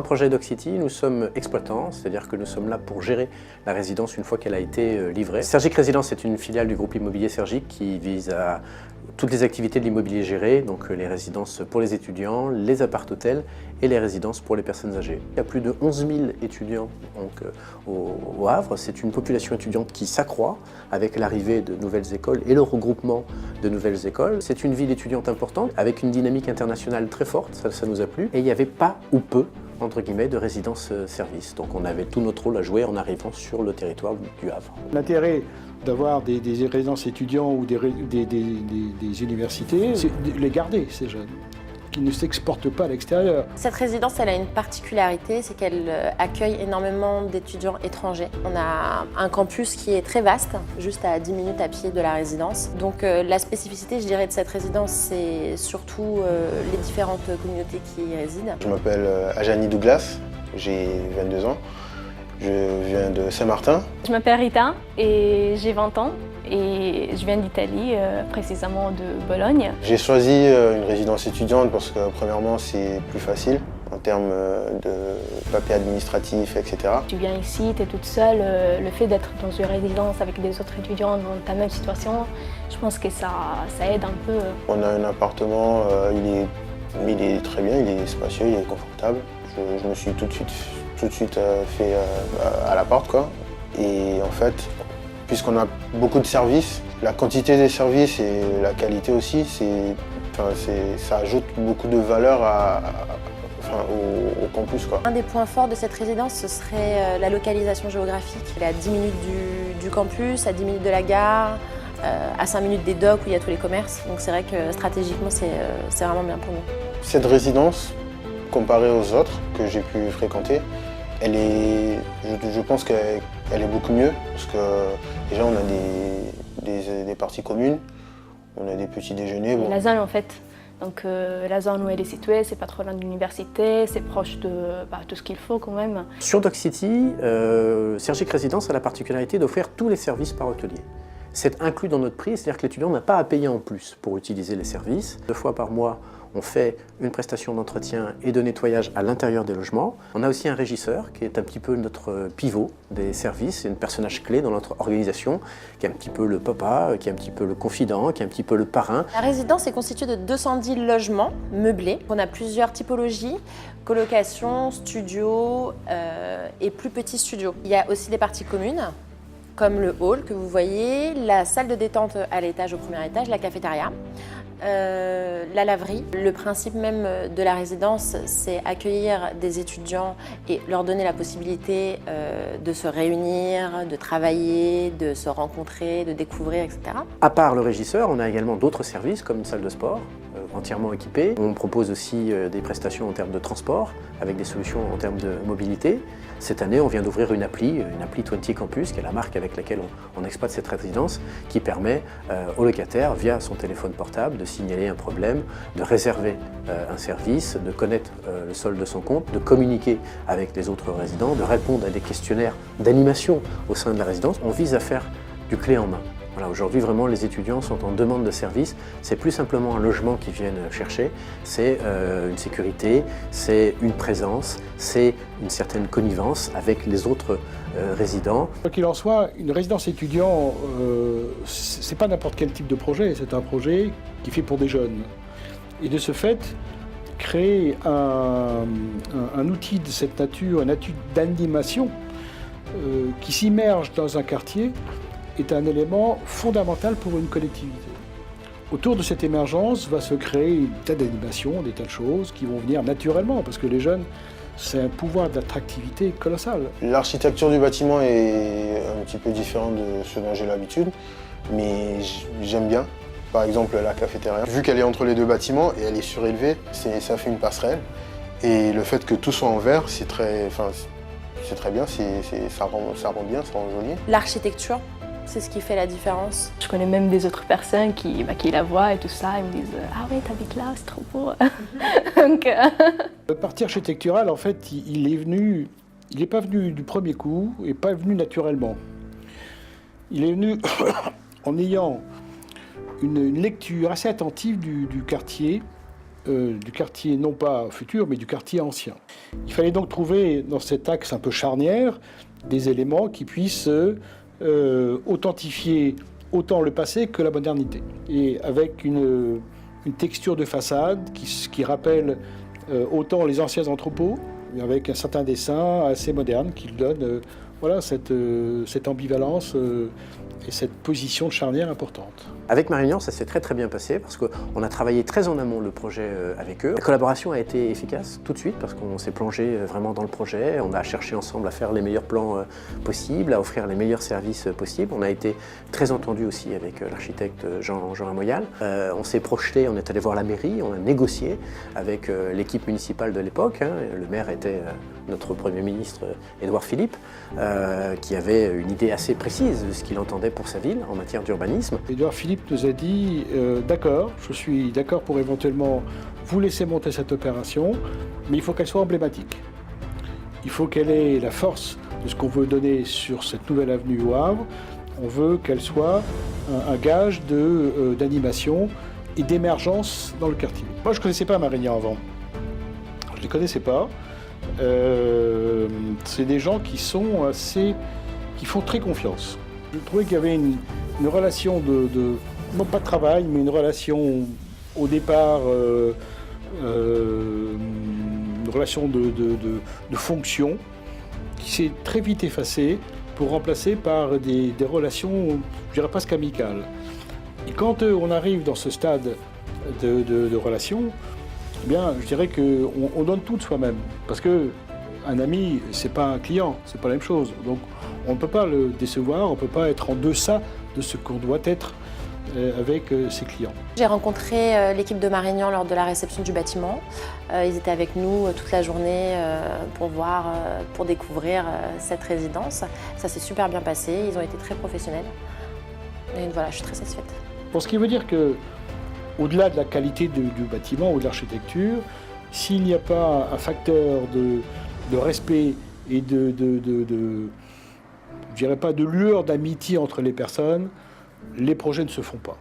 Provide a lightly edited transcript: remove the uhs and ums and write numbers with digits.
le projet Dock-City, nous sommes exploitants, c'est-à-dire que nous sommes là pour gérer la résidence une fois qu'elle a été livrée. Sergic Résidence est une filiale du groupe immobilier Sergic qui vise à toutes les activités de l'immobilier géré, donc les résidences pour les étudiants, les appart-hôtels et les résidences pour les personnes âgées. Il y a plus de 11 000 étudiants donc, au Havre. C'est une population étudiante qui s'accroît avec l'arrivée de nouvelles écoles et le regroupement de nouvelles écoles. C'est une ville étudiante importante avec une dynamique internationale très forte, ça nous a plu. Et il n'y avait pas ou peu entre guillemets, de résidence-service. Donc on avait tout notre rôle à jouer en arrivant sur le territoire du Havre. L'intérêt d'avoir des résidences étudiants ou des universités, c'est de les garder, ces jeunes, qui ne s'exportent pas à l'extérieur. Cette résidence, elle a une particularité, c'est qu'elle accueille énormément d'étudiants étrangers. On a un campus qui est très vaste, juste à 10 minutes à pied de la résidence. Donc la spécificité, je dirais, de cette résidence, c'est surtout les différentes communautés qui y résident. Je m'appelle Ajani Douglas, j'ai 22 ans. Je viens de Saint-Martin. Je m'appelle Rita et j'ai 20 ans et je viens d'Italie, précisément de Bologne. J'ai choisi une résidence étudiante parce que premièrement c'est plus facile en termes de papiers administratifs, etc. Tu viens ici, tu es toute seule, le fait d'être dans une résidence avec des autres étudiants dans ta même situation, je pense que ça aide un peu. On a un appartement, il est très bien, il est spacieux, il est confortable. Je me suis tout de suite fait à la porte, quoi. Et en fait, puisqu'on a beaucoup de services, la quantité des services et la qualité aussi, ça ajoute beaucoup de valeur au campus, quoi. Un des points forts de cette résidence, ce serait la localisation géographique. Elle est à 10 minutes du campus, à 10 minutes de la gare, à 5 minutes des docks où il y a tous les commerces. Donc c'est vrai que stratégiquement, c'est vraiment bien pour nous. Cette résidence, comparée aux autres que j'ai pu fréquenter, je pense qu'elle est beaucoup mieux parce que déjà on a des parties communes, on a des petits déjeuners. Bon. La zone en fait, donc la zone où elle est située, c'est pas trop loin de l'université, c'est proche de tout ce qu'il faut quand même. Sur Dock-City, Sergic Résidence a la particularité d'offrir tous les services par hôtelier. C'est inclus dans notre prix, c'est-à-dire que l'étudiant n'a pas à payer en plus pour utiliser les services. 2 fois par mois, on fait une prestation d'entretien et de nettoyage à l'intérieur des logements. On a aussi un régisseur qui est un petit peu notre pivot des services, c'est un personnage clé dans notre organisation, qui est un petit peu le papa, qui est un petit peu le confident, qui est un petit peu le parrain. La résidence est constituée de 210 logements meublés. On a plusieurs typologies, colocation, studio et plus petits studios. Il y a aussi des parties communes, comme le hall que vous voyez, la salle de détente à l'étage, au premier étage, la cafétéria. La laverie. Le principe même de la résidence, c'est accueillir des étudiants et leur donner la possibilité de se réunir, de travailler, de se rencontrer, de découvrir, etc. À part le régisseur, on a également d'autres services comme une salle de sport entièrement équipée. On propose aussi des prestations en termes de transport avec des solutions en termes de mobilité. Cette année, on vient d'ouvrir une appli 20 Campus, qui est la marque avec laquelle on exploite cette résidence, qui permet au locataire, via son téléphone portable, de signaler un problème, de réserver un service, de connaître le solde de son compte, de communiquer avec les autres résidents, de répondre à des questionnaires d'animation au sein de la résidence. On vise à faire du clé en main. Voilà, aujourd'hui, vraiment, les étudiants sont en demande de services. C'est plus simplement un logement qu'ils viennent chercher, c'est une sécurité, c'est une présence, c'est une certaine connivence avec les autres résidents. Quoi qu'il en soit, une résidence étudiant, c'est pas n'importe quel type de projet, c'est un projet qui est fait pour des jeunes. Et de ce fait, créer un outil de cette nature, un outil d'animation qui s'immerge dans un quartier, est un élément fondamental pour une collectivité. Autour de cette émergence va se créer des tas d'animations, des tas de choses qui vont venir naturellement, parce que les jeunes, c'est un pouvoir d'attractivité colossal. L'architecture du bâtiment est un petit peu différente de ce dont j'ai l'habitude, mais j'aime bien. Par exemple, la cafétéria. Vu qu'elle est entre les 2 bâtiments et elle est surélevée, ça fait une passerelle. Et le fait que tout soit en verre, c'est très bien, ça rend bien, ça rend joli. L'architecture, c'est ce qui fait la différence. Je connais même des autres personnes qui la voient et tout ça, ils me disent « Ah ouais, t'habites là, c'est trop beau !» Donc, Le parti architectural, en fait, il n'est pas venu du premier coup et pas venu naturellement. Il est venu en ayant une lecture assez attentive du quartier du quartier non pas futur, mais du quartier ancien. Il fallait donc trouver dans cet axe un peu charnière des éléments qui puissent authentifier autant le passé que la modernité. Et avec une texture de façade qui rappelle autant les anciens entrepôts, avec un certain dessin assez moderne qui donne cette ambivalence et cette position de charnière importante. Avec Marignan, ça s'est très très bien passé parce qu'on a travaillé très en amont le projet avec eux. La collaboration a été efficace tout de suite parce qu'on s'est plongé vraiment dans le projet. On a cherché ensemble à faire les meilleurs plans possibles, à offrir les meilleurs services possibles. On a été très entendus aussi avec l'architecte Jean Amoyal. On s'est projeté, on est allé voir la mairie, on a négocié avec l'équipe municipale de l'époque. Le maire était notre Premier ministre Édouard Philippe, qui avait une idée assez précise de ce qu'il entendait pour sa ville en matière d'urbanisme. Édouard Philippe nous a dit d'accord, je suis d'accord pour éventuellement vous laisser monter cette opération, mais il faut qu'elle soit emblématique. Il faut qu'elle ait la force de ce qu'on veut donner sur cette nouvelle avenue au Havre. On veut qu'elle soit un gage d'animation et d'émergence dans le quartier. Moi, je ne connaissais pas Marignan avant. Je ne les connaissais pas. C'est des gens qui font très confiance. Je trouvais qu'il y avait une relation non pas de travail, mais une relation au départ, une relation de fonction qui s'est très vite effacée pour remplacer par des relations, je dirais presque amicales. Et quand on arrive dans ce stade de relation, eh bien, je dirais qu'on donne tout de soi-même. Parce qu'un ami, c'est pas un client, c'est pas la même chose. Donc, on ne peut pas le décevoir, on ne peut pas être en deçà de ce qu'on doit être avec ses clients. J'ai rencontré l'équipe de Marignan lors de la réception du bâtiment. Ils étaient avec nous toute la journée pour découvrir cette résidence. Ça s'est super bien passé, ils ont été très professionnels. Et voilà, je suis très satisfaite. Pour ce qui veut dire que, au-delà de la qualité du bâtiment ou de l'architecture, s'il n'y a pas un facteur de respect et je dirais pas de lueur d'amitié entre les personnes, les projets ne se font pas.